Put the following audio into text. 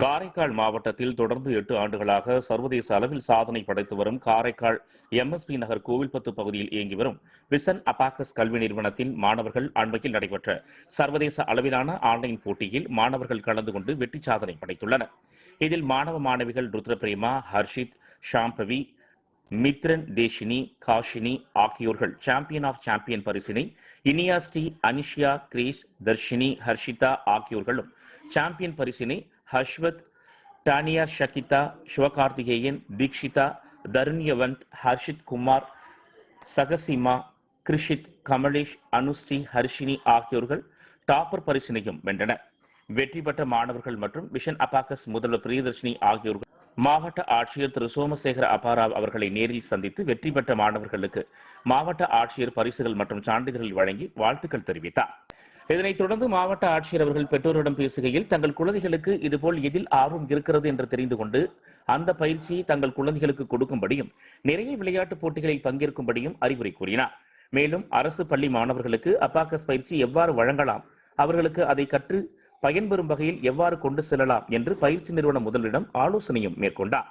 காரைக்கால் மாவட்டத்தில் தொடர்ந்து 8 ஆண்டுகளாக சர்வதேச அளவில் சாதனை படைத்து வரும் காரைக்கால் எம்எஸ்பி நகர் கோவில்பத்து பகுதியில் இயங்கி வரும் விசன் அபாக்கஸ் கல்வி நிறுவனத்தில் மாணவர்கள் அண்மையில் நடைபெற்ற சர்வதேச அளவிலான ஆன்லைன் போட்டியில் மாணவர்கள் கலந்து கொண்டு வெற்றி சாதனை படைத்துள்ளனர். இதில் மாணவ மாணவிகள் ருத்ரபிரேமா, ஹர்ஷித், ஷாம்பவி, மித்ரன், தேஷினி, காஷினி ஆகியோர்கள் சாம்பியன் ஆஃப் சாம்பியன் பரிசினை, இனியா ஸ்ரீ, அனிஷியா, கிரேஸ், தர்ஷினி, ஹர்ஷிதா ஆகியோர்களும் சாம்பியன் பரிசினை ஹர்ஷ்வத், டானியா, ஷகிதா, சிவகார்த்திகேயன், தீக்ஷிதா, தருண்யவந்த், ஹர்ஷித் குமார், சகசிமா, கிருஷித், கமலேஷ், அனுஸ்ரீ, ஹர்ஷினி ஆகியோர்கள் டாப்பர் பரிசினையும் வென்றனர். வெற்றி பெற்ற மாணவர்கள் மற்றும் விஷன் அபாக்கஸ் முதல்வர் பிரியதர்ஷினி ஆகியோர்கள் மாவட்ட ஆட்சியர் திரு சோமசேகர அபாராவ் அவர்களை நேரில் சந்தித்து வெற்றி பெற்ற மாணவர்களுக்கு மாவட்ட ஆட்சியர் பரிசுகள் மற்றும் சான்றிதழ்கள் வழங்கி வாழ்த்துக்கள் தெரிவித்தார். இதனைத் தொடர்ந்து மாவட்ட ஆட்சியர் அவர்கள் பெற்றோரிடம் பேசுகையில் தங்கள் குழந்தைகளுக்கு இதுபோல் எதில் ஆர்வம் இருக்கிறது என்று தெரிந்து கொண்டு அந்த பயிற்சியை தங்கள் குழந்தைகளுக்கு கொடுக்கும்படியும் நிறைய விளையாட்டுப் போட்டிகளில் பங்கேற்கும்படியும் அறிவுரை கூறினார். மேலும் அரசு பள்ளி மாணவர்களுக்கு அபாக்கஸ் பயிற்சி எவ்வாறு வழங்கலாம், அவர்களுக்கு அதை கற்று பயன்பெறும் வகையில் எவ்வாறு கொண்டு செல்லலாம் என்று பயிற்சி நிறுவன முதல்வரிடம் ஆலோசனையும் மேற்கொண்டார்.